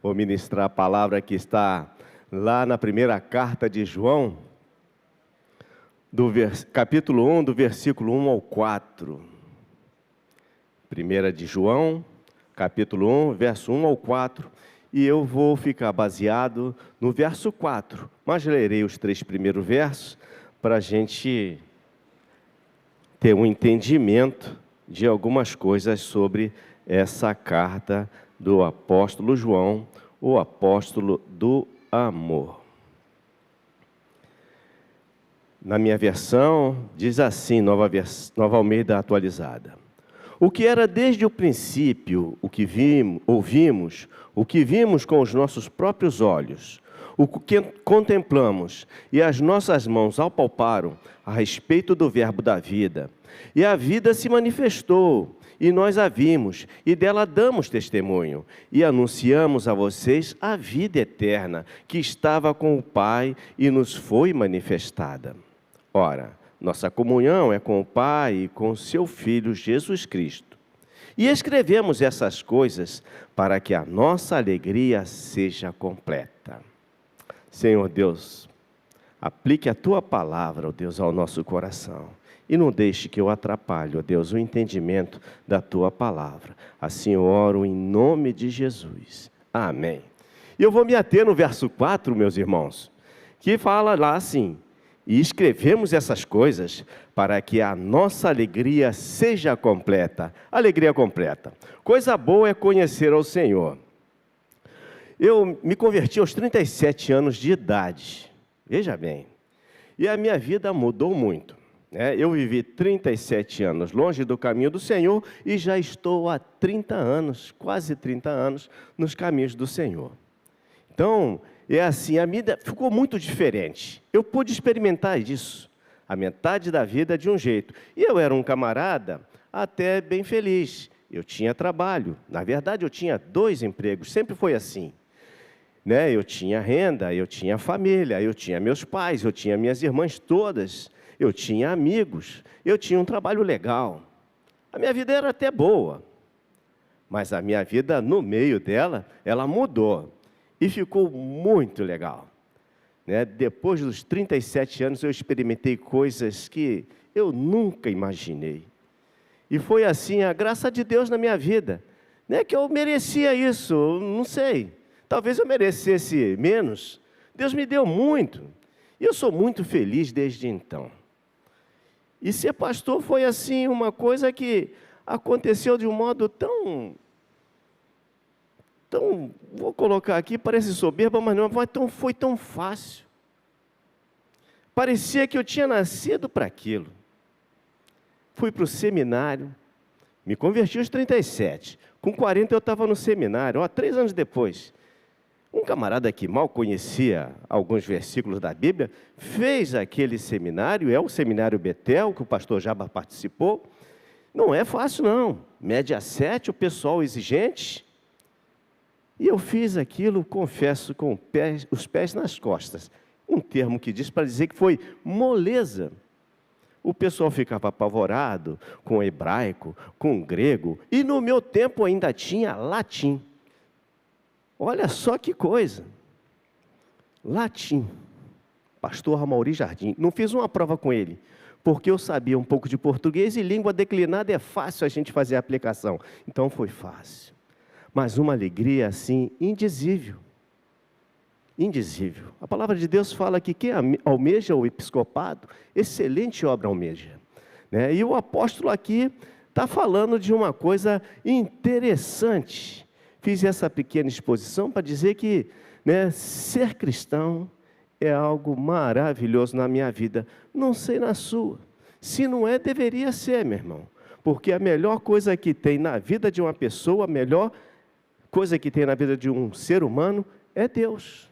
Vou ministrar a palavra que está lá na primeira carta de João, capítulo 1, do versículo 1 ao 4. Primeira de João, capítulo 1, verso 1 ao 4. E eu vou ficar baseado no verso 4, mas lerei os 3 primeiros versos para a gente ter um entendimento de algumas coisas sobre essa carta do apóstolo João, o apóstolo do amor. Na minha versão, diz assim, Nova Almeida atualizada: o que era desde o princípio, o que ouvimos, o que vimos com os nossos próprios olhos, o que contemplamos e as nossas mãos apalparam a respeito do verbo da vida. E a vida se manifestou, e nós a vimos, e dela damos testemunho, e anunciamos a vocês a vida eterna, que estava com o Pai e nos foi manifestada. Ora, nossa comunhão é com o Pai e com seu Filho Jesus Cristo. E escrevemos essas coisas para que a nossa alegria seja completa. Senhor Deus, aplique a Tua palavra, ó Deus, ao nosso coração. E não deixe que eu atrapalhe, ó Deus, o entendimento da Tua palavra. Assim eu oro em nome de Jesus. Amém. E eu vou me ater no verso 4, meus irmãos, que fala lá assim: e escrevemos essas coisas para que a nossa alegria seja completa. Alegria completa. Coisa boa é conhecer ao Senhor. Eu me converti aos 37 anos de idade. Veja bem. E a minha vida mudou muito. Eu vivi 37 anos longe do caminho do Senhor e já estou há 30 anos, quase 30 anos, nos caminhos do Senhor. Então, é assim, a vida ficou muito diferente. Eu pude experimentar isso, a metade da vida de um jeito. E eu era um camarada até bem feliz. Eu tinha trabalho. Na verdade, eu tinha 2 empregos, sempre foi assim. Eu tinha renda, eu tinha família, eu tinha meus pais, eu tinha minhas irmãs todas, eu tinha amigos, eu tinha um trabalho legal. A minha vida era até boa, mas a minha vida no meio dela, ela mudou e ficou muito legal. Depois dos 37 anos eu experimentei coisas que eu nunca imaginei. E foi assim a graça de Deus na minha vida. Não é que eu merecia isso, não sei. Talvez eu merecesse menos. Deus me deu muito. E eu sou muito feliz desde então. E ser pastor foi assim uma coisa que aconteceu de um modo tão, vou colocar aqui, parece soberba, mas não, foi tão fácil. Parecia que eu tinha nascido para aquilo. Fui para o seminário, me converti aos 37. Com 40 eu estava no seminário, 3 anos depois. Um camarada que mal conhecia alguns versículos da Bíblia, fez aquele seminário, é o Seminário Betel, que o pastor Jaba participou. Não é fácil não, média 7, o pessoal exigente. E eu fiz aquilo, confesso, com os pés nas costas. Um termo que diz para dizer que foi moleza. O pessoal ficava apavorado com hebraico, com grego, e no meu tempo ainda tinha latim. Olha só que coisa, latim, pastor Amauri Jardim, não fiz uma prova com ele, porque eu sabia um pouco de português e língua declinada é fácil a gente fazer a aplicação, então foi fácil, mas uma alegria assim, indizível, a palavra de Deus fala que quem almeja o episcopado, excelente obra almeja, e o apóstolo aqui está falando de uma coisa interessante. Fiz essa pequena exposição para dizer que ser cristão é algo maravilhoso na minha vida. Não sei na sua. Se não é, deveria ser, meu irmão. Porque a melhor coisa que tem na vida de uma pessoa, a melhor coisa que tem na vida de um ser humano é Deus.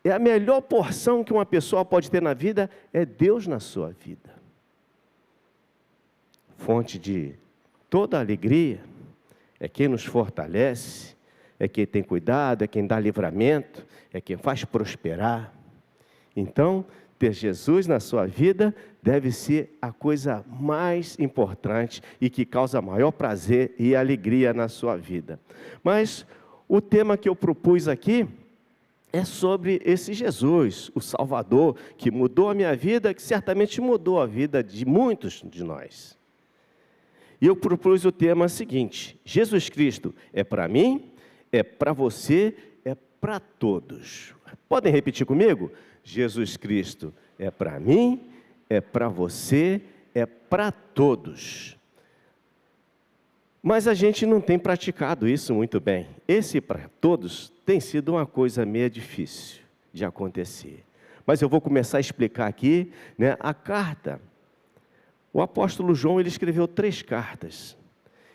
É a melhor porção que uma pessoa pode ter na vida, é Deus na sua vida. Fonte de toda alegria. É quem nos fortalece, é quem tem cuidado, é quem dá livramento, é quem faz prosperar. Então, ter Jesus na sua vida deve ser a coisa mais importante e que causa maior prazer e alegria na sua vida. Mas o tema que eu propus aqui é sobre esse Jesus, o Salvador, que mudou a minha vida, que certamente mudou a vida de muitos de nós. E eu propus o tema seguinte: Jesus Cristo é para mim, é para você, é para todos. Podem repetir comigo? Jesus Cristo é para mim, é para você, é para todos. Mas a gente não tem praticado isso muito bem. Esse para todos tem sido uma coisa meio difícil de acontecer. Mas eu vou começar a explicar aqui, né, a carta. O apóstolo João, ele escreveu 3 cartas.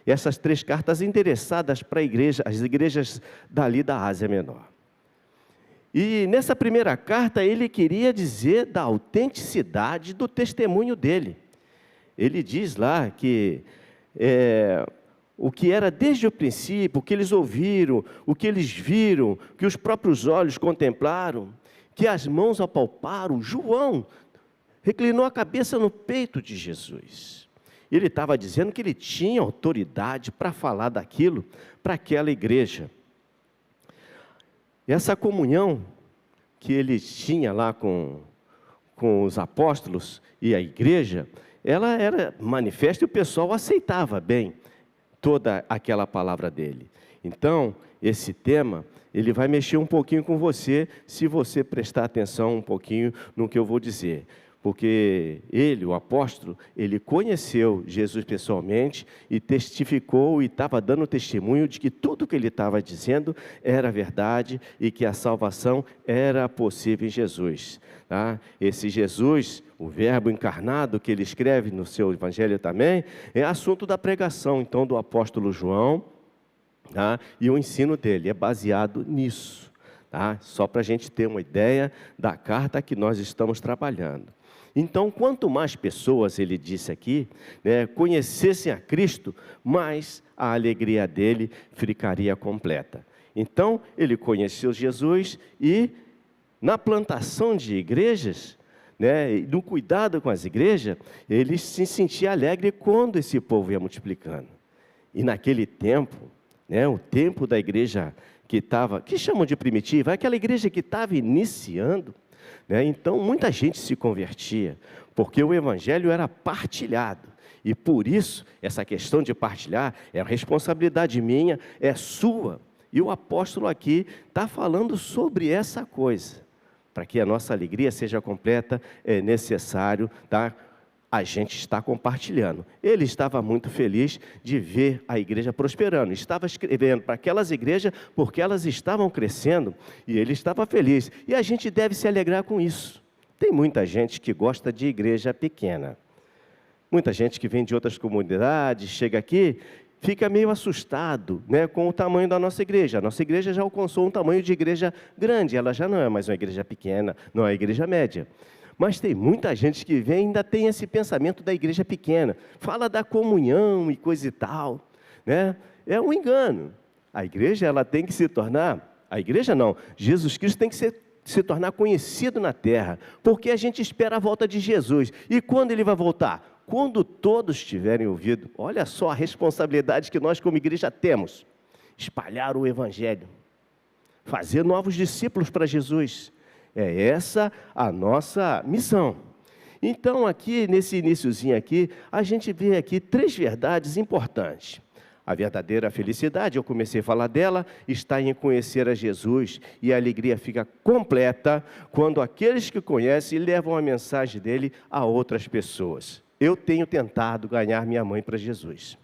E essas 3 cartas endereçadas para as igrejas dali da Ásia Menor. E nessa primeira carta, ele queria dizer da autenticidade do testemunho dele. Ele diz lá que o que era desde o princípio, o que eles ouviram, o que eles viram, que os próprios olhos contemplaram, que as mãos apalparam. João reclinou a cabeça no peito de Jesus. Ele estava dizendo que ele tinha autoridade para falar daquilo para aquela igreja. Essa comunhão que ele tinha lá com os apóstolos e a igreja, ela era manifesta e o pessoal aceitava bem toda aquela palavra dele. Então, esse tema, ele vai mexer um pouquinho com você, se você prestar atenção um pouquinho no que eu vou dizer. Porque ele, o apóstolo, ele conheceu Jesus pessoalmente e testificou e estava dando testemunho de que tudo que ele estava dizendo era verdade e que a salvação era possível em Jesus. Tá? Esse Jesus, o verbo encarnado que ele escreve no seu evangelho também, é assunto da pregação, então, do apóstolo João, tá? E o ensino dele é baseado nisso. Tá? Só para a gente ter uma ideia da carta que nós estamos trabalhando. Então, quanto mais pessoas, ele disse aqui, né, conhecessem a Cristo, mais a alegria dele ficaria completa. Então, ele conheceu Jesus e, na plantação de igrejas, né, no cuidado com as igrejas, ele se sentia alegre quando esse povo ia multiplicando. E naquele tempo, né, o tempo da igreja que chamam de primitiva, aquela igreja que estava iniciando, né? Então, muita gente se convertia, porque o evangelho era partilhado. E por isso, essa questão de partilhar é responsabilidade minha, é sua. E o apóstolo aqui está falando sobre essa coisa. Para que a nossa alegria seja completa, é necessário a gente estar compartilhando. Ele estava muito feliz de ver a igreja prosperando. Estava escrevendo para aquelas igrejas porque elas estavam crescendo e ele estava feliz. E a gente deve se alegrar com isso. Tem muita gente que gosta de igreja pequena. Muita gente que vem de outras comunidades, chega aqui, fica meio assustado, né, com o tamanho da nossa igreja. A nossa igreja já alcançou um tamanho de igreja grande. Ela já não é mais uma igreja pequena, não é uma igreja média. Mas tem muita gente que vem e ainda tem esse pensamento da igreja pequena. Fala da comunhão e coisa e tal, né? É um engano. A igreja, ela tem que se tornar... A igreja não. Jesus Cristo tem que se tornar conhecido na terra. Porque a gente espera a volta de Jesus. E quando ele vai voltar? Quando todos tiverem ouvido. Olha só a responsabilidade que nós como igreja temos. Espalhar o evangelho. Fazer novos discípulos para Jesus. É essa a nossa missão. Então, aqui, nesse iniciozinho aqui, a gente vê aqui 3 verdades importantes. A verdadeira felicidade, eu comecei a falar dela, está em conhecer a Jesus. E a alegria fica completa quando aqueles que conhecem levam a mensagem dele a outras pessoas. Eu tenho tentado ganhar minha mãe para Jesus.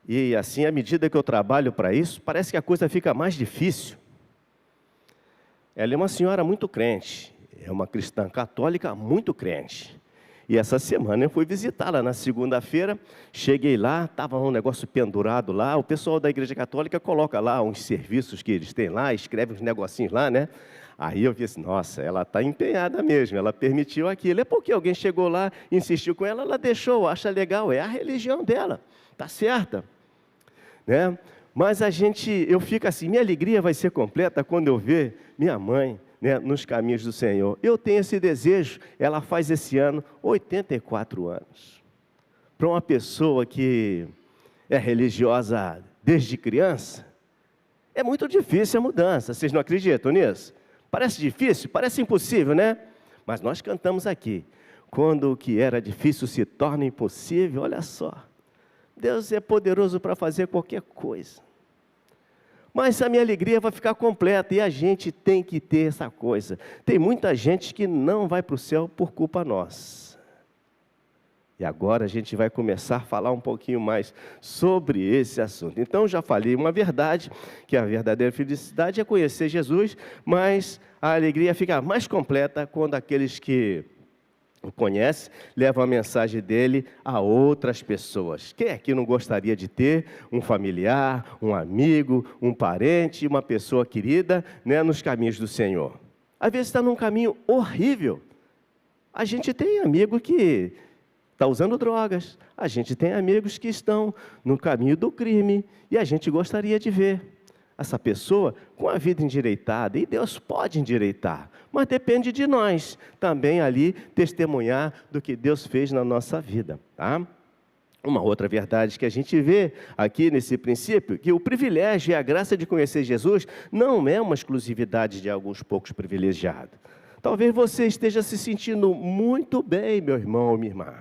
E assim, à medida que eu trabalho para isso, parece que a coisa fica mais difícil. Ela é uma senhora muito crente, é uma cristã católica muito crente. E essa semana eu fui visitá-la na segunda-feira, cheguei lá, estava um negócio pendurado lá, o pessoal da igreja católica coloca lá uns serviços que eles têm lá, escreve uns negocinhos lá, né? Aí eu vi assim, nossa, ela está empenhada mesmo, ela permitiu aquilo. É porque alguém chegou lá, insistiu com ela, ela deixou, acha legal, é a religião dela, está certa, né? Mas eu fico assim, minha alegria vai ser completa quando eu ver minha mãe, né, nos caminhos do Senhor. Eu tenho esse desejo. Ela faz esse ano 84 anos. Para uma pessoa que é religiosa desde criança, é muito difícil a mudança. Vocês não acreditam nisso? Parece difícil, parece impossível, né? Mas nós cantamos aqui, quando o que era difícil se torna impossível. Olha só, Deus é poderoso para fazer qualquer coisa. Mas a minha alegria vai ficar completa, e a gente tem que ter essa coisa. Tem muita gente que não vai para o céu por culpa nossa. E agora a gente vai começar a falar um pouquinho mais sobre esse assunto. Então, já falei uma verdade, que a verdadeira felicidade é conhecer Jesus, mas a alegria fica mais completa quando aqueles que o conhecem levam a mensagem dele a outras pessoas. Quem aqui não gostaria de ter um familiar, um amigo, um parente, uma pessoa querida, né, nos caminhos do Senhor? Às vezes está num caminho horrível. A gente tem amigo que está usando drogas, a gente tem amigos que estão no caminho do crime, e a gente gostaria de ver essa pessoa com a vida endireitada, e Deus pode endireitar, mas depende de nós também ali testemunhar do que Deus fez na nossa vida, tá? Uma outra verdade que a gente vê aqui nesse princípio, que o privilégio e a graça de conhecer Jesus não é uma exclusividade de alguns poucos privilegiados. Talvez você esteja se sentindo muito bem, meu irmão, minha irmã.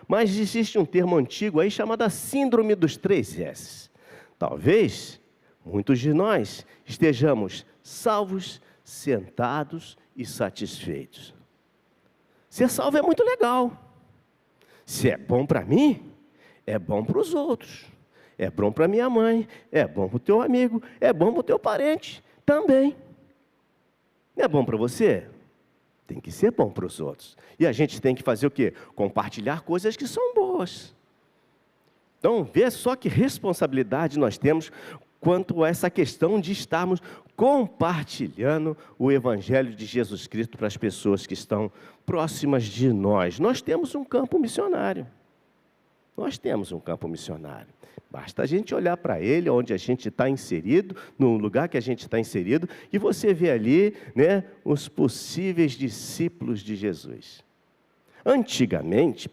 Mas existe um termo antigo aí chamado síndrome dos 3 S. Talvez muitos de nós estejamos salvos, sentados e satisfeitos. Ser salvo é muito legal. Se é bom para mim, é bom para os outros. É bom para minha mãe, é bom para o teu amigo, é bom para o teu parente também. Não é bom para você? Tem que ser bom para os outros. E a gente tem que fazer o quê? Compartilhar coisas que são boas. Então, vê só que responsabilidade nós temos quanto a essa questão de estarmos compartilhando o Evangelho de Jesus Cristo para as pessoas que estão próximas de nós. Nós temos um campo missionário. Nós temos um campo missionário. Basta a gente olhar para ele, onde a gente está inserido, no lugar que a gente está inserido, e você vê ali, né, os possíveis discípulos de Jesus. Antigamente,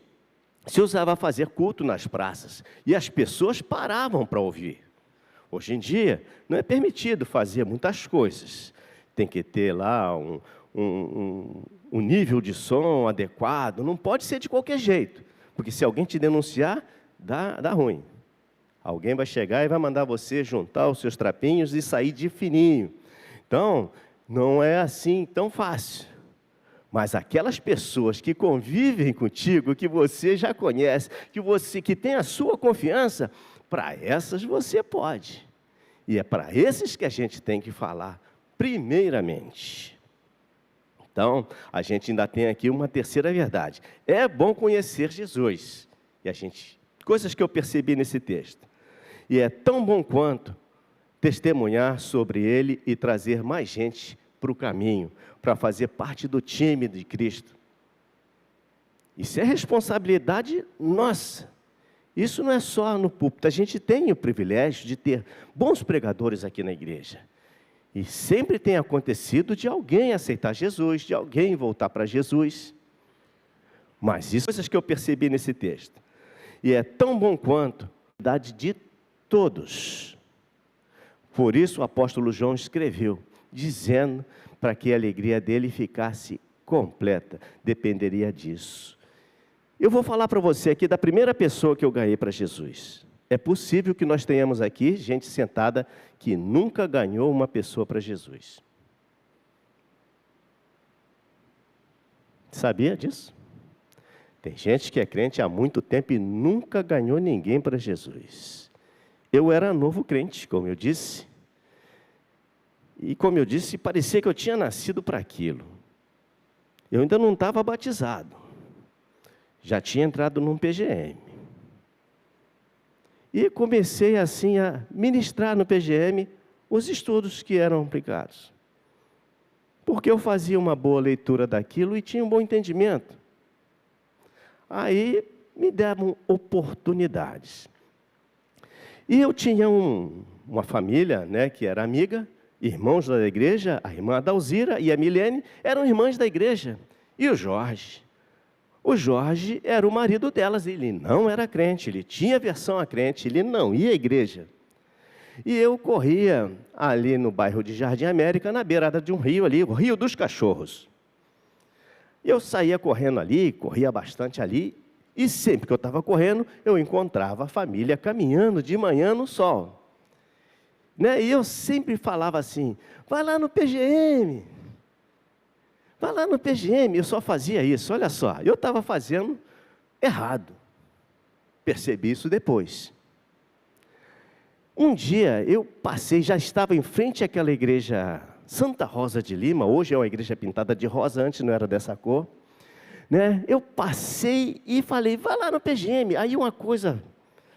se usava fazer culto nas praças, e as pessoas paravam para ouvir. Hoje em dia, não é permitido fazer muitas coisas. Tem que ter lá um nível de som adequado, não pode ser de qualquer jeito, porque se alguém te denunciar, dá ruim. Alguém vai chegar e vai mandar você juntar os seus trapinhos e sair de fininho. Então, não é assim tão fácil. Mas aquelas pessoas que convivem contigo, que você já conhece, que tem a sua confiança, para essas você pode. E é para esses que a gente tem que falar primeiramente. Então, a gente ainda tem aqui uma terceira verdade. É bom conhecer Jesus. Coisas que eu percebi nesse texto. E é tão bom quanto testemunhar sobre ele e trazer mais gente para o caminho, para fazer parte do time de Cristo. Isso é responsabilidade nossa. Isso não é só no púlpito. A gente tem o privilégio de ter bons pregadores aqui na igreja. E sempre tem acontecido de alguém aceitar Jesus, de alguém voltar para Jesus. Mas isso são coisas que eu percebi nesse texto. E é tão bom quanto a verdade de todos. Por isso o apóstolo João escreveu, dizendo para que a alegria dele ficasse completa, dependeria disso. Eu vou falar para você aqui da primeira pessoa que eu ganhei para Jesus. É possível que nós tenhamos aqui gente sentada que nunca ganhou uma pessoa para Jesus. Sabia disso? Tem gente que é crente há muito tempo e nunca ganhou ninguém para Jesus. Eu era novo crente, como eu disse. E como eu disse, parecia que eu tinha nascido para aquilo. Eu ainda não estava batizado. Já tinha entrado num PGM. E comecei assim a ministrar no PGM os estudos que eram aplicados. Porque eu fazia uma boa leitura daquilo e tinha um bom entendimento. Aí me deram oportunidades. E eu tinha uma família, né, que era amiga, irmãos da igreja, a irmã Adalzira e a Milene eram irmãs da igreja. E o Jorge? O Jorge era o marido delas, ele não era crente, ele tinha aversão a crente, ele não ia à igreja. E eu corria ali no bairro de Jardim América, na beirada de um rio ali, o Rio dos Cachorros. Eu saía correndo ali, corria bastante ali, e sempre que eu estava correndo, eu encontrava a família caminhando de manhã no sol. E eu sempre falava assim, vai lá no PGM, vai lá no PGM. Eu só fazia isso, olha só, eu estava fazendo errado. Percebi isso depois. Um dia eu passei, já estava em frente àquela igreja Santa Rosa de Lima, hoje é uma igreja pintada de rosa, antes não era dessa cor. Eu passei e falei, vai lá no PGM. Aí uma coisa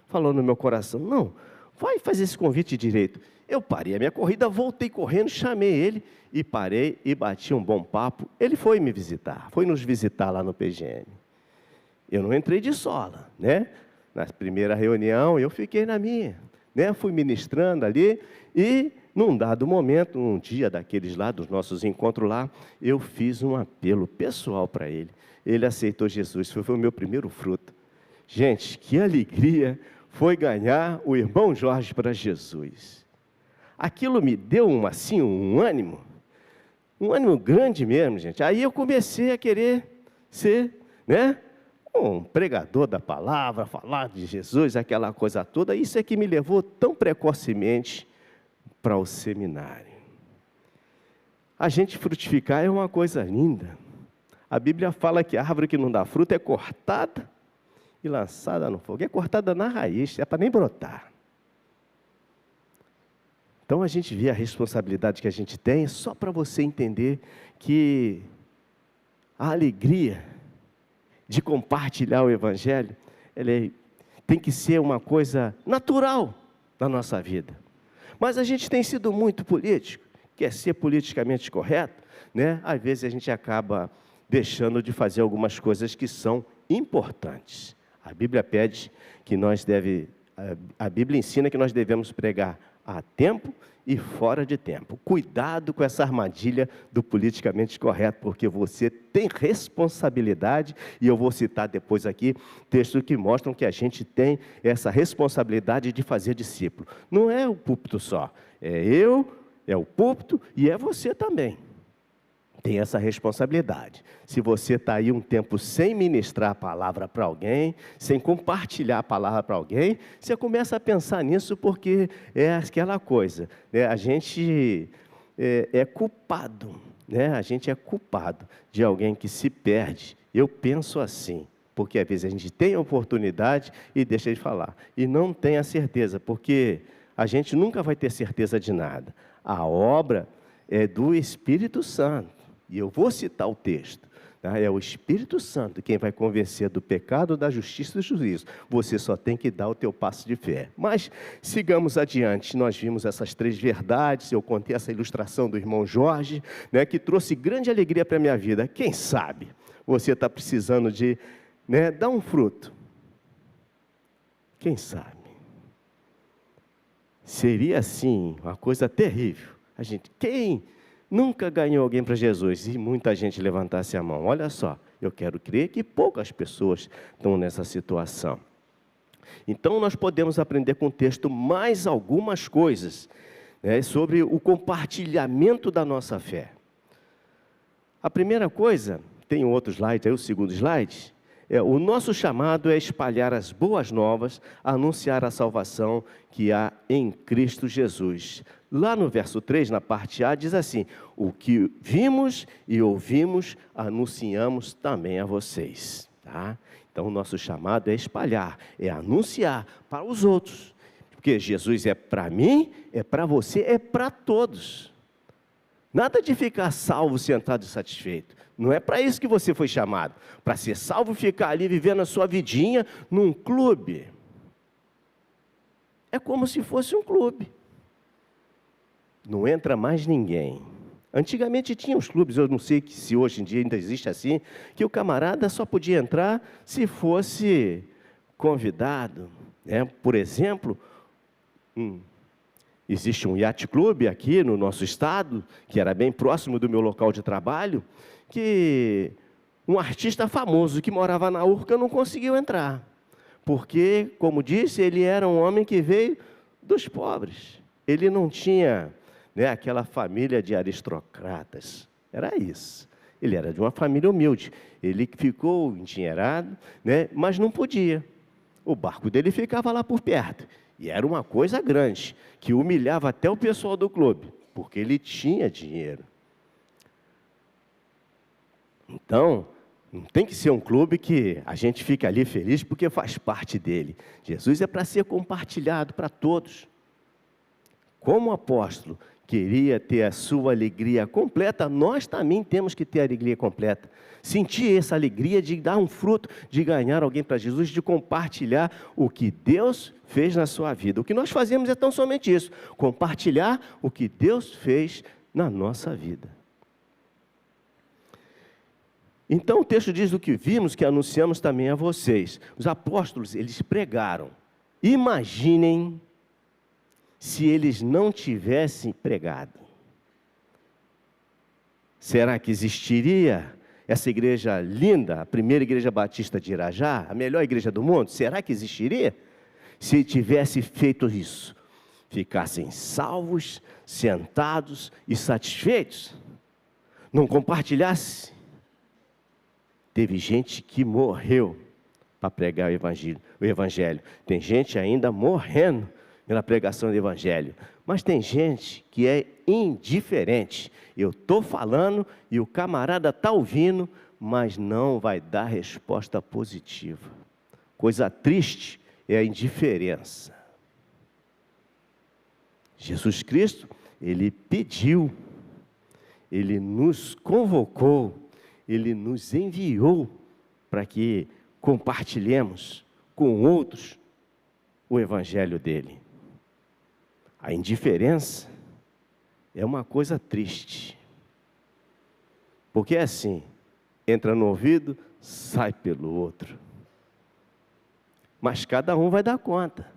falou no meu coração, não, vai fazer esse convite direito. Eu parei a minha corrida, voltei correndo, chamei ele e parei e bati um bom papo. Ele foi me visitar, foi nos visitar lá no PGM. Eu não entrei de sola, Na primeira reunião eu fiquei na minha, Fui ministrando ali e num dado momento, um dia daqueles lá, dos nossos encontros lá, eu fiz um apelo pessoal para ele. Ele aceitou Jesus, foi o meu primeiro fruto. Gente, que alegria foi ganhar o irmão Jorge para Jesus. Aquilo me deu um ânimo grande mesmo, gente. Aí eu comecei a querer ser, um pregador da palavra, falar de Jesus, aquela coisa toda. Isso é que me levou tão precocemente para o seminário. A gente frutificar é uma coisa linda. A Bíblia fala que a árvore que não dá fruto é cortada e lançada no fogo. É cortada na raiz, é para nem brotar. Então a gente vê a responsabilidade que a gente tem, só para você entender que a alegria de compartilhar o Evangelho, tem que ser uma coisa natural na nossa vida. Mas a gente tem sido muito político, quer ser politicamente correto, Às vezes a gente acaba deixando de fazer algumas coisas que são importantes. A Bíblia pede que a Bíblia ensina que nós devemos pregar a tempo e fora de tempo. Cuidado com essa armadilha do politicamente correto, porque você tem responsabilidade, e eu vou citar depois aqui textos que mostram que a gente tem essa responsabilidade de fazer discípulo. Não é o púlpito só, é eu, é o púlpito e é você também. Tem essa responsabilidade. Se você está aí um tempo sem ministrar a palavra para alguém, sem compartilhar a palavra para alguém, você começa a pensar nisso, porque é aquela coisa, a gente é culpado, a gente é culpado de alguém que se perde. Eu penso assim, porque às vezes a gente tem a oportunidade e deixa de falar, e não tem a certeza, porque a gente nunca vai ter certeza de nada. A obra é do Espírito Santo. E eu vou citar o texto. É o Espírito Santo quem vai convencer do pecado, da justiça e do juízo. Você só tem que dar o teu passo de fé. Mas sigamos adiante. Nós vimos essas 3 verdades. Eu contei essa ilustração do irmão Jorge, que trouxe grande alegria para a minha vida. Quem sabe você está precisando de dar um fruto. Quem sabe? Seria assim uma coisa terrível. Quem nunca ganhou alguém para Jesus? E muita gente levantasse a mão. Olha só, eu quero crer que poucas pessoas estão nessa situação. Então nós podemos aprender com o texto mais algumas coisas, sobre o compartilhamento da nossa fé. A primeira coisa, tem um outro slide aí, o segundo slide, o nosso chamado é espalhar as boas novas, anunciar a salvação que há em Cristo Jesus. Lá no verso 3, na parte A, diz assim: o que vimos e ouvimos, anunciamos também a vocês. Tá? Então, o nosso chamado é espalhar, é anunciar para os outros. Porque Jesus é para mim, é para você, é para todos. Nada de ficar salvo, sentado e satisfeito. Não é para isso que você foi chamado. Para ser salvo, ficar ali vivendo a sua vidinha num clube. É como se fosse um clube. Não entra mais ninguém. Antigamente tinha os clubes, eu não sei se hoje em dia ainda existe assim, que o camarada só podia entrar se fosse convidado. Por exemplo, Existe um yacht club aqui no nosso estado, que era bem próximo do meu local de trabalho, que um artista famoso que morava na Urca não conseguiu entrar. Porque, como disse, ele era um homem que veio dos pobres. Ele não tinha, né, aquela família de aristocratas. Era isso. Ele era de uma família humilde. Ele ficou endinheirado, né, mas não podia. O barco dele ficava lá por perto. E era uma coisa grande, que humilhava até o pessoal do clube, porque ele tinha dinheiro. Então, não tem que ser um clube que a gente fica ali feliz porque faz parte dele. Jesus é para ser compartilhado para todos. Como o apóstolo queria ter a sua alegria completa, nós também temos que ter a alegria completa. Sentir essa alegria de dar um fruto, de ganhar alguém para Jesus, de compartilhar o que Deus fez na sua vida. O que nós fazemos é tão somente isso, compartilhar o que Deus fez na nossa vida. Então o texto diz o que vimos, que anunciamos também a vocês. Os apóstolos, eles pregaram. Imaginem se eles não tivessem pregado. Será que existiria essa igreja linda, a primeira igreja batista de Irajá, a melhor igreja do mundo? Será que existiria? Se tivesse feito isso, ficassem salvos, sentados e satisfeitos, não compartilhasse. Teve gente que morreu para pregar o evangelho. Tem gente ainda morrendo pela pregação do evangelho. Mas tem gente que é indiferente. Eu estou falando e o camarada está ouvindo, mas não vai dar resposta positiva. Coisa triste é a indiferença. Jesus Cristo, Ele pediu, Ele nos convocou, Ele nos enviou para que compartilhemos com outros o evangelho dele. A indiferença é uma coisa triste. Porque é assim, entra no ouvido, sai pelo outro. Mas cada um vai dar conta.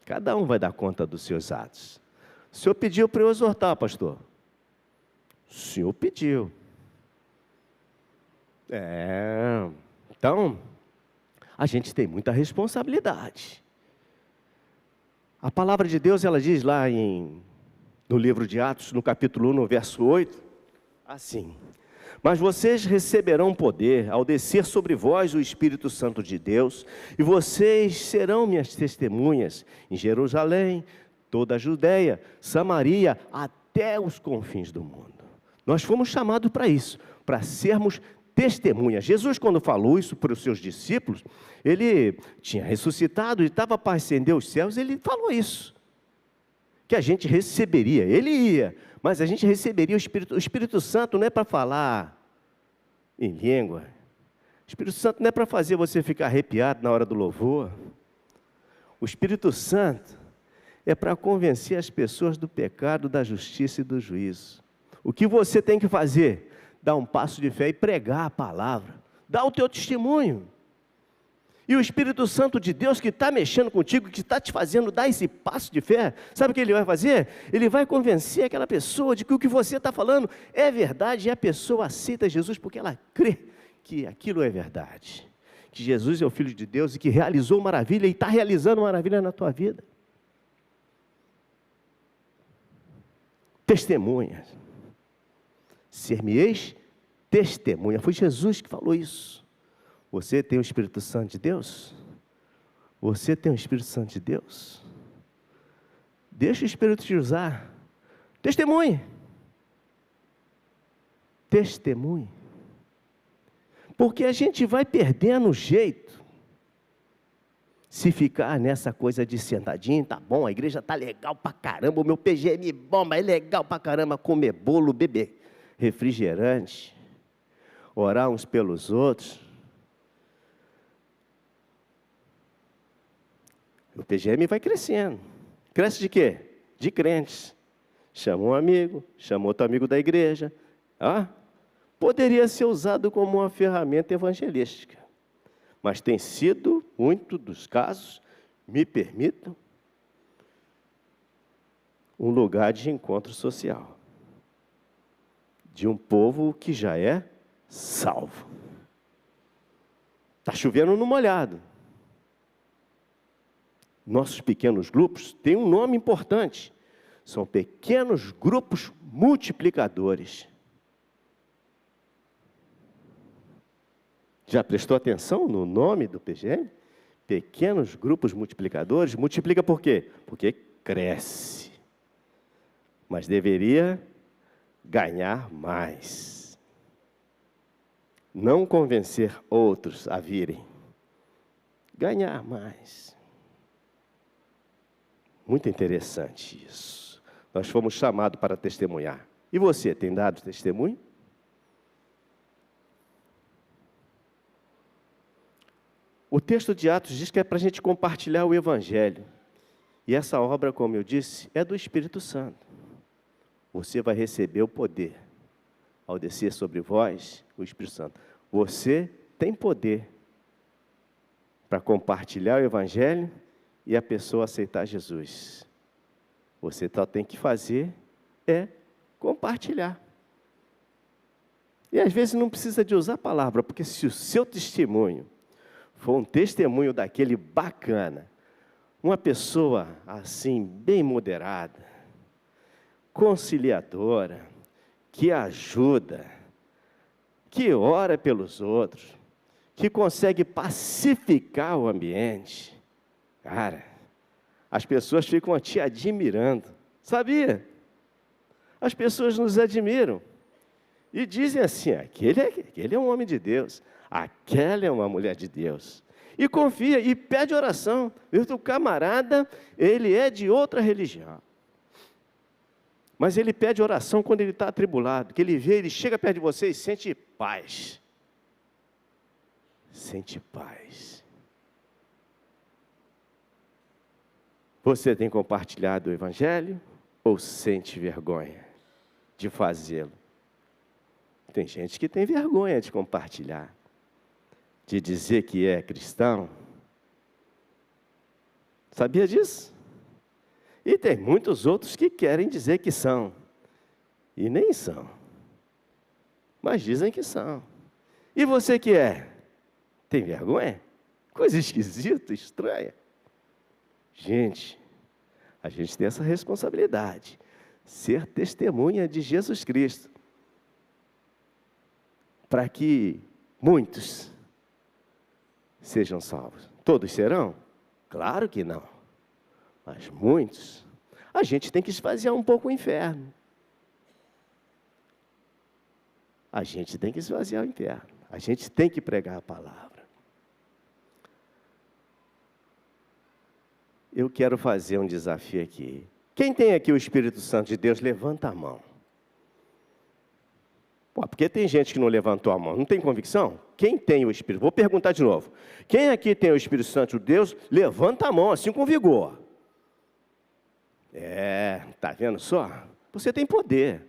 Cada um vai dar conta dos seus atos. O senhor pediu para eu exortar, pastor. O senhor pediu. Então, a gente tem muita responsabilidade. A palavra de Deus, ela diz lá no livro de Atos, no capítulo 1, no verso 8, assim: mas vocês receberão poder ao descer sobre vós o Espírito Santo de Deus, e vocês serão minhas testemunhas em Jerusalém, toda a Judeia, Samaria, até os confins do mundo. Nós fomos chamados para isso, para sermos testemunhas. Jesus, quando falou isso para os seus discípulos, ele tinha ressuscitado e estava para ascender os céus, ele falou isso, que a gente receberia, ele ia, mas a gente receberia o Espírito Santo não é para falar em língua, o Espírito Santo não é para fazer você ficar arrepiado na hora do louvor, o Espírito Santo é para convencer as pessoas do pecado, da justiça e do juízo. O que você tem que fazer? Dar um passo de fé e pregar a palavra. Dar o teu testemunho. E o Espírito Santo de Deus que está mexendo contigo, que está te fazendo dar esse passo de fé, sabe o que ele vai fazer? Ele vai convencer aquela pessoa de que o que você está falando é verdade, e a pessoa aceita Jesus porque ela crê que aquilo é verdade. Que Jesus é o Filho de Deus e que realizou maravilha e está realizando maravilha na tua vida. Testemunha. Ser-me-eis testemunha. Foi Jesus que falou isso. Você tem o Espírito Santo de Deus? Você tem o Espírito Santo de Deus? Deixa o Espírito te usar. Testemunhe. Testemunhe. Porque a gente vai perdendo o jeito se ficar nessa coisa de sentadinho, tá bom, a igreja tá legal pra caramba, o meu PGM bom, mas é legal pra caramba comer bolo, beber refrigerante, orar uns pelos outros. O PGM vai crescendo. Cresce de quê? De crentes. Chama um amigo, chama outro amigo da igreja. Poderia ser usado como uma ferramenta evangelística. Mas tem sido, muito dos casos, me permitam, um lugar de encontro social de um povo que já é salvo. Está chovendo no molhado. Nossos pequenos grupos têm um nome importante. São pequenos grupos multiplicadores. Já prestou atenção no nome do PGM? Pequenos grupos multiplicadores. Multiplica por quê? Porque cresce. Mas deveria ganhar mais. Não convencer outros a virem. Ganhar mais. Muito interessante isso. Nós fomos chamados para testemunhar. E você, tem dado testemunho? O texto de Atos diz que é para a gente compartilhar o Evangelho. E essa obra, como eu disse, é do Espírito Santo. Você vai receber o poder ao descer sobre vós o Espírito Santo. Você tem poder para compartilhar o Evangelho e a pessoa aceitar Jesus. Você só tem que fazer é compartilhar. E às vezes não precisa de usar a palavra, porque se o seu testemunho for um testemunho daquele bacana, uma pessoa assim, bem moderada, conciliadora, que ajuda, que ora pelos outros, que consegue pacificar o ambiente, cara, as pessoas ficam te admirando, sabia? As pessoas nos admiram e dizem assim, aquele é um homem de Deus, aquela é uma mulher de Deus. E confia, e pede oração. O camarada, ele é de outra religião. Mas ele pede oração quando ele está atribulado, que ele vê, ele chega perto de você e sente paz. Sente paz. Você tem compartilhado o Evangelho ou sente vergonha de fazê-lo? Tem gente que tem vergonha de compartilhar, de dizer que é cristão. Sabia disso? E tem muitos outros que querem dizer que são, e nem são, mas dizem que são. E você que é? Tem vergonha? Coisa esquisita, estranha. Gente, a gente tem essa responsabilidade, ser testemunha de Jesus Cristo, para que muitos sejam salvos. Todos serão? Claro que não. Mas muitos, a gente tem que esvaziar um pouco o inferno. A gente tem que esvaziar o inferno. A gente tem que pregar a palavra. Eu quero fazer um desafio aqui. Quem tem aqui o Espírito Santo de Deus, levanta a mão. Pô, porque tem gente que não levantou a mão, não tem convicção? Quem tem o Espírito? Vou perguntar de novo. Quem aqui tem o Espírito Santo de Deus, levanta a mão, assim com vigor. Tá vendo só? Você tem poder.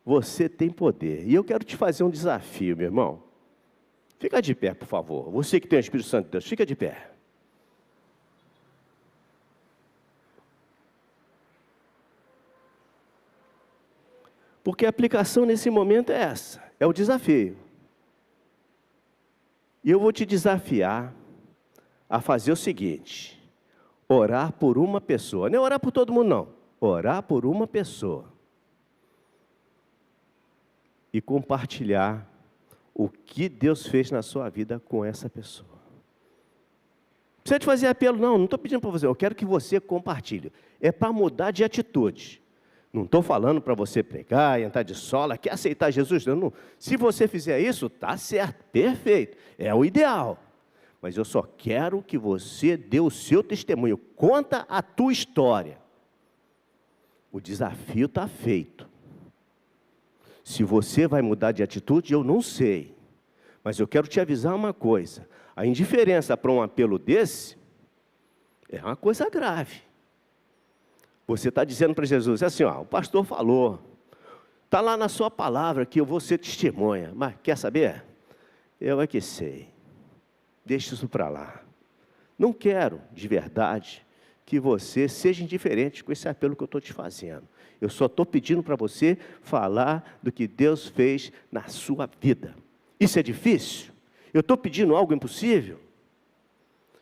Você tem poder. E eu quero te fazer um desafio, meu irmão. Fica de pé, por favor. Você que tem o Espírito Santo de Deus, fica de pé. Porque a aplicação nesse momento é essa, é o desafio. E eu vou te desafiar a fazer o seguinte: orar por uma pessoa. Não é orar por todo mundo, não. Orar por uma pessoa. E compartilhar o que Deus fez na sua vida com essa pessoa. Não precisa te fazer apelo, não estou pedindo para você. Eu quero que você compartilhe. É para mudar de atitude. Não estou falando para você pregar, entrar de sola, quer aceitar Jesus? Não. Se você fizer isso, está certo, perfeito, é o ideal. Mas eu só quero que você dê o seu testemunho, conta a tua história. O desafio está feito. Se você vai mudar de atitude, eu não sei. Mas eu quero te avisar uma coisa. A indiferença para um apelo desse é uma coisa grave. Você está dizendo para Jesus, assim, o pastor falou, está lá na sua palavra que eu vou ser testemunha, mas quer saber? Eu é que sei, deixa isso para lá. Não quero, de verdade, que você seja indiferente com esse apelo que eu estou te fazendo. Eu só estou pedindo para você falar do que Deus fez na sua vida. Isso é difícil? Eu estou pedindo algo impossível?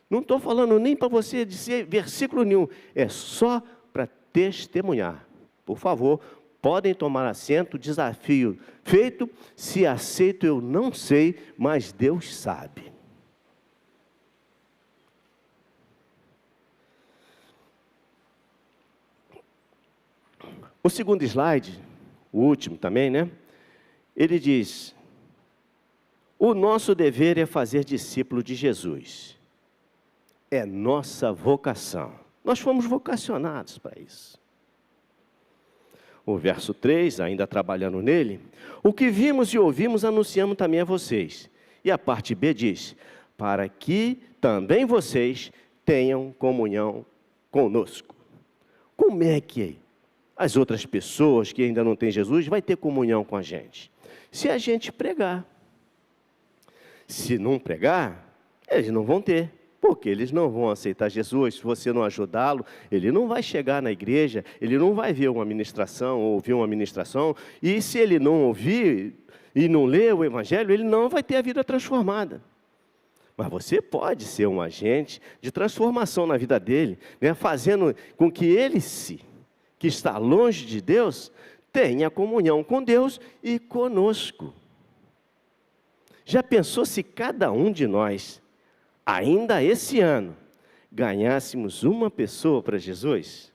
Não estou falando nem para você dizer versículo nenhum. É só para testemunhar. Por favor, podem tomar assento. Desafio feito. Se aceito, eu não sei, mas Deus sabe. O segundo slide, o último também, né? Ele diz: o nosso dever é fazer discípulo de Jesus. É nossa vocação. Nós fomos vocacionados para isso. O verso 3, ainda trabalhando nele: o que vimos e ouvimos anunciamos também a vocês. E a parte B diz: para que também vocês tenham comunhão conosco. Como é que as outras pessoas que ainda não têm Jesus vai ter comunhão com a gente? Se a gente pregar. Se não pregar, eles não vão ter, porque eles não vão aceitar Jesus. Se você não ajudá-lo, ele não vai chegar na igreja, ele não vai ver uma ministração, ou ouvir uma ministração, e se ele não ouvir e não ler o Evangelho, ele não vai ter a vida transformada. Mas você pode ser um agente de transformação na vida dele, né, fazendo com que ele, que está longe de Deus, tenha comunhão com Deus e conosco. Já pensou se cada um de nós, ainda esse ano, ganhássemos uma pessoa para Jesus?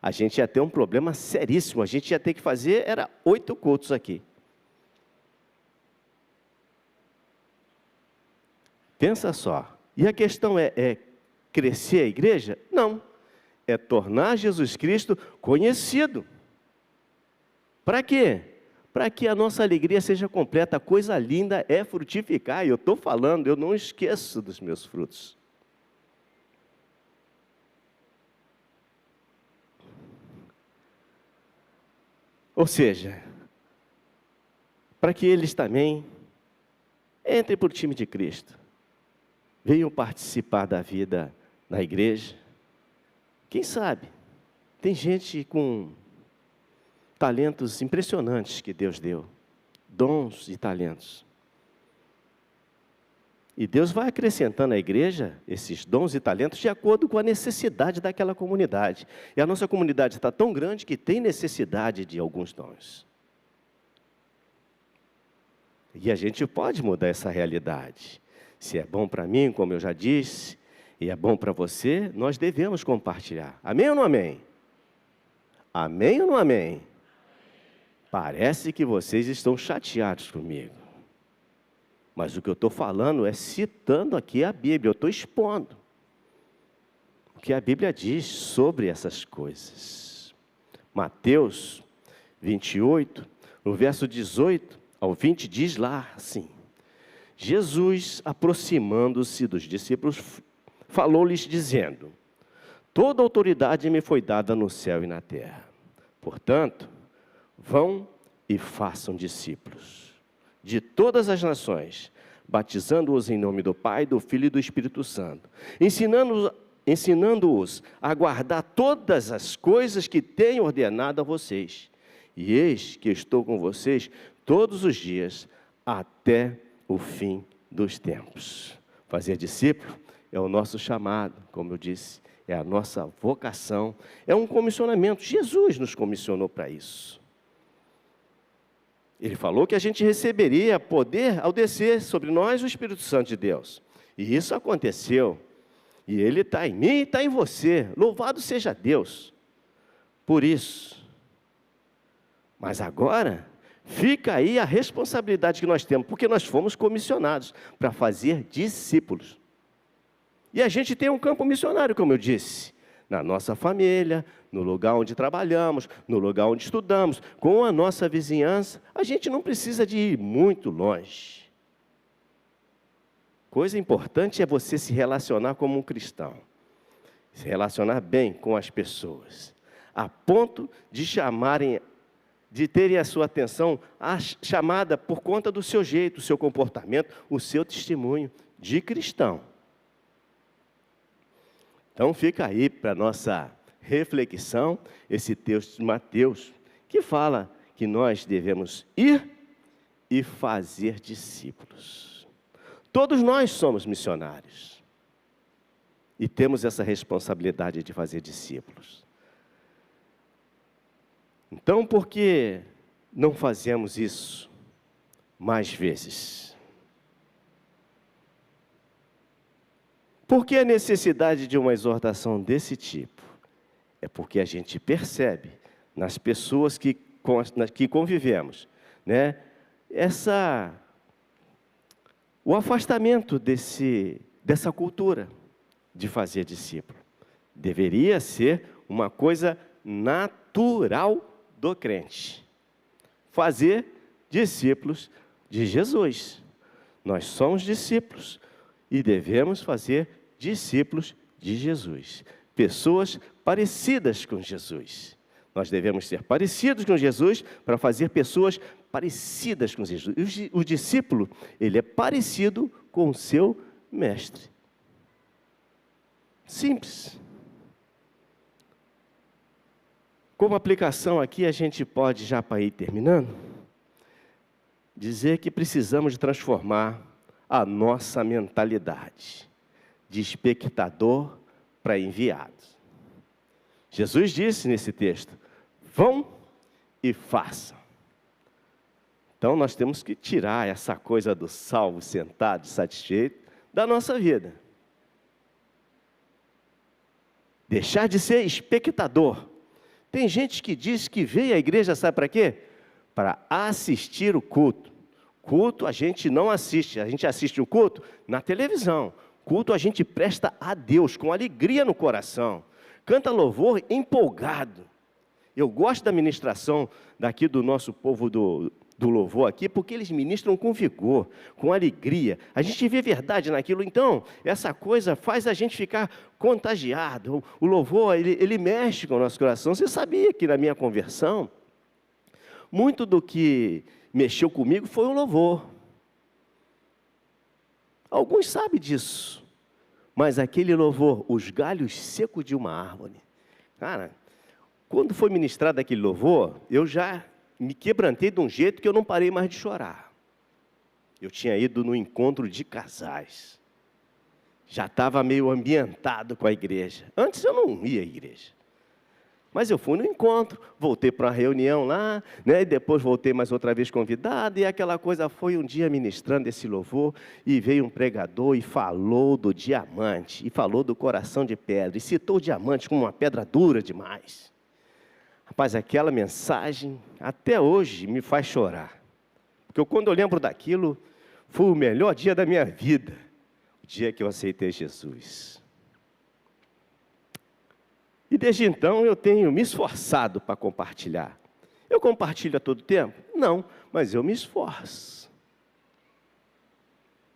A gente ia ter um problema seríssimo, a gente ia ter que fazer, 8 cultos aqui. Pensa só, e a questão é crescer a igreja? Não, é tornar Jesus Cristo conhecido. Para quê? Para que a nossa alegria seja completa. A coisa linda é frutificar. E eu estou falando, eu não esqueço dos meus frutos. Ou seja, para que eles também entrem para o time de Cristo. Venham participar da vida na igreja. Quem sabe? Tem gente com talentos impressionantes que Deus deu, dons e talentos. E Deus vai acrescentando à igreja esses dons e talentos de acordo com a necessidade daquela comunidade. E a nossa comunidade está tão grande que tem necessidade de alguns dons. E a gente pode mudar essa realidade. Se é bom para mim, como eu já disse, e é bom para você, nós devemos compartilhar. Amém ou não amém? Amém ou não amém? Parece que vocês estão chateados comigo. Mas o que eu estou falando é citando aqui a Bíblia. Eu estou expondo o que a Bíblia diz sobre essas coisas. Mateus 28, no verso 18 ao 20, diz lá assim: Jesus, aproximando-se dos discípulos, falou-lhes dizendo: toda autoridade me foi dada no céu e na terra. Portanto, vão e façam discípulos de todas as nações, batizando-os em nome do Pai, do Filho e do Espírito Santo, ensinando-os a guardar todas as coisas que tenho ordenado a vocês. E eis que estou com vocês todos os dias, até o fim dos tempos. Fazer discípulo é o nosso chamado, como eu disse, é a nossa vocação, é um comissionamento. Jesus nos comissionou para isso. Ele falou que a gente receberia poder ao descer sobre nós o Espírito Santo de Deus. E isso aconteceu. E Ele está em mim e está em você. Louvado seja Deus por isso. Mas agora, fica aí a responsabilidade que nós temos, porque nós fomos comissionados para fazer discípulos. E a gente tem um campo missionário, como eu disse, na nossa família, no lugar onde trabalhamos, no lugar onde estudamos, com a nossa vizinhança. A gente não precisa de ir muito longe. Coisa importante é você se relacionar como um cristão, se relacionar bem com as pessoas, a ponto de terem a sua atenção chamada por conta do seu jeito, o seu comportamento, o seu testemunho de cristão. Então fica aí para nossa reflexão esse texto de Mateus, que fala que nós devemos ir e fazer discípulos. Todos nós somos missionários e temos essa responsabilidade de fazer discípulos. Então, por que não fazemos isso mais vezes? Por que a necessidade de uma exortação desse tipo? É porque a gente percebe nas pessoas que convivemos, né, o afastamento dessa cultura de fazer discípulo. Deveria ser uma coisa natural do crente. Fazer discípulos de Jesus. Nós somos discípulos e devemos fazer discípulos de Jesus. Pessoas parecidas com Jesus. Nós devemos ser parecidos com Jesus para fazer pessoas parecidas com Jesus. O discípulo, ele é parecido com o seu mestre. Simples. Como aplicação aqui, a gente pode, já para ir terminando, dizer que precisamos de transformar a nossa mentalidade de espectador para enviado. Jesus disse nesse texto: vão e façam. Então nós temos que tirar essa coisa do salvo, sentado, satisfeito, da nossa vida. Deixar de ser espectador. Tem gente que diz que veio à igreja, sabe para quê? Para assistir o culto. Culto a gente não assiste, a gente assiste o culto na televisão. Culto a gente presta a Deus, com alegria no coração. Canta louvor empolgado. Eu gosto da ministração daqui do nosso povo do louvor aqui, porque eles ministram com vigor, com alegria. A gente vê verdade naquilo, então, essa coisa faz a gente ficar contagiado. O louvor, ele mexe com o nosso coração. Você sabia que na minha conversão, muito do que mexeu comigo foi o louvor. Alguns sabem disso, mas aquele louvor, os galhos secos de uma árvore. Cara, quando foi ministrado aquele louvor, eu já me quebrantei de um jeito que eu não parei mais de chorar. Eu tinha ido no encontro de casais. Já estava meio ambientado com a igreja. Antes eu não ia à igreja. Mas eu fui no encontro, voltei para uma reunião lá, né, e depois voltei mais outra vez convidado, e aquela coisa foi um dia ministrando esse louvor, e veio um pregador e falou do diamante, e falou do coração de pedra, e citou o diamante como uma pedra dura demais. Rapaz, aquela mensagem até hoje me faz chorar. Porque quando eu lembro daquilo, foi o melhor dia da minha vida, o dia que eu aceitei Jesus. E desde então eu tenho me esforçado para compartilhar. Eu compartilho a todo tempo? Não, mas eu me esforço.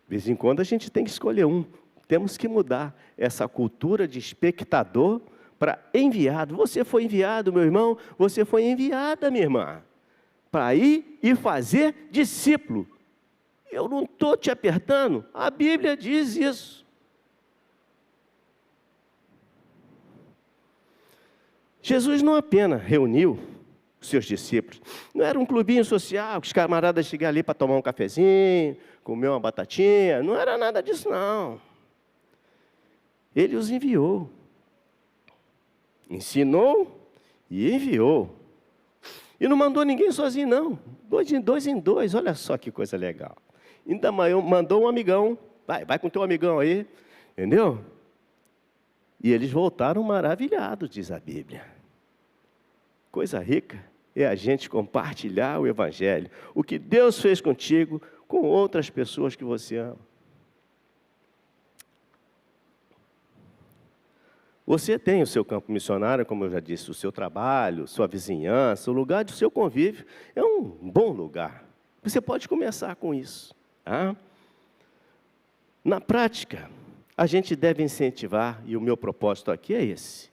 De vez em quando a gente tem que escolher um. Temos que mudar essa cultura de espectador para enviado. Você foi enviado, meu irmão, você foi enviada, minha irmã, para ir e fazer discípulo. Eu não estou te apertando, a Bíblia diz isso. Jesus não apenas reuniu os seus discípulos, não era um clubinho social, que os camaradas chegaram ali para tomar um cafezinho, comer uma batatinha, não era nada disso não. Ele os enviou, ensinou e enviou. E não mandou ninguém sozinho não, dois em dois, olha só que coisa legal. Ainda mandou um amigão, vai com teu amigão aí, entendeu? E eles voltaram maravilhados, diz a Bíblia. Coisa rica é a gente compartilhar o Evangelho. O que Deus fez contigo, com outras pessoas que você ama. Você tem o seu campo missionário, como eu já disse, o seu trabalho, sua vizinhança, o lugar do seu convívio. É um bom lugar. Você pode começar com isso. Tá? Na prática, a gente deve incentivar, e o meu propósito aqui é esse.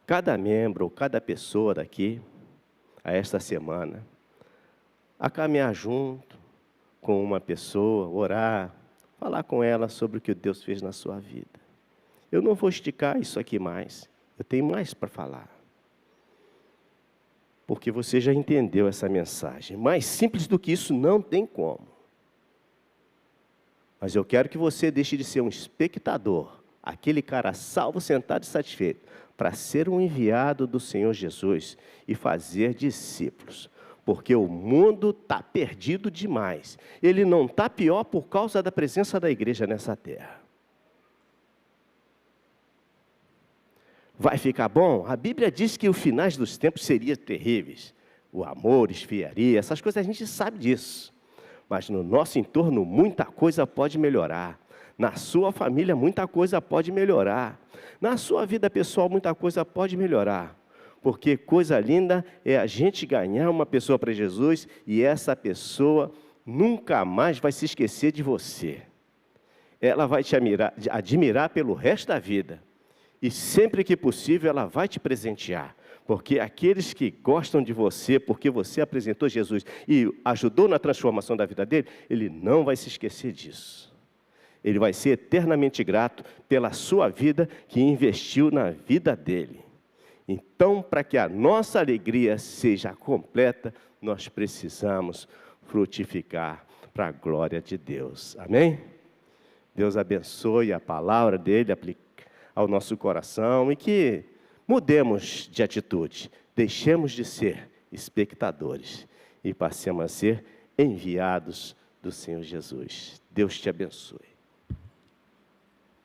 Cada membro, ou cada pessoa daqui, a esta semana, a caminhar junto com uma pessoa, orar, falar com ela sobre o que Deus fez na sua vida. Eu não vou esticar isso aqui mais. Eu tenho mais para falar. Porque você já entendeu essa mensagem. Mais simples do que isso não tem como. Mas eu quero que você deixe de ser um espectador, aquele cara salvo, sentado e satisfeito, para ser um enviado do Senhor Jesus e fazer discípulos. Porque o mundo está perdido demais. Ele não está pior por causa da presença da igreja nessa terra. Vai ficar bom? A Bíblia diz que os finais dos tempos seriam terríveis. O amor esfriaria, essas coisas a gente sabe disso. Mas no nosso entorno muita coisa pode melhorar. Na sua família muita coisa pode melhorar. Na sua vida pessoal muita coisa pode melhorar. Porque coisa linda é a gente ganhar uma pessoa para Jesus e essa pessoa nunca mais vai se esquecer de você. Ela vai te admirar pelo resto da vida. E sempre que possível ela vai te presentear. Porque aqueles que gostam de você, porque você apresentou Jesus e ajudou na transformação da vida dele, ele não vai se esquecer disso. Ele vai ser eternamente grato pela sua vida que investiu na vida dele. Então, para que a nossa alegria seja completa, nós precisamos frutificar para a glória de Deus. Amém? Deus abençoe a palavra dele, aplique ao nosso coração e que mudemos de atitude, deixemos de ser espectadores e passemos a ser enviados do Senhor Jesus. Deus te abençoe.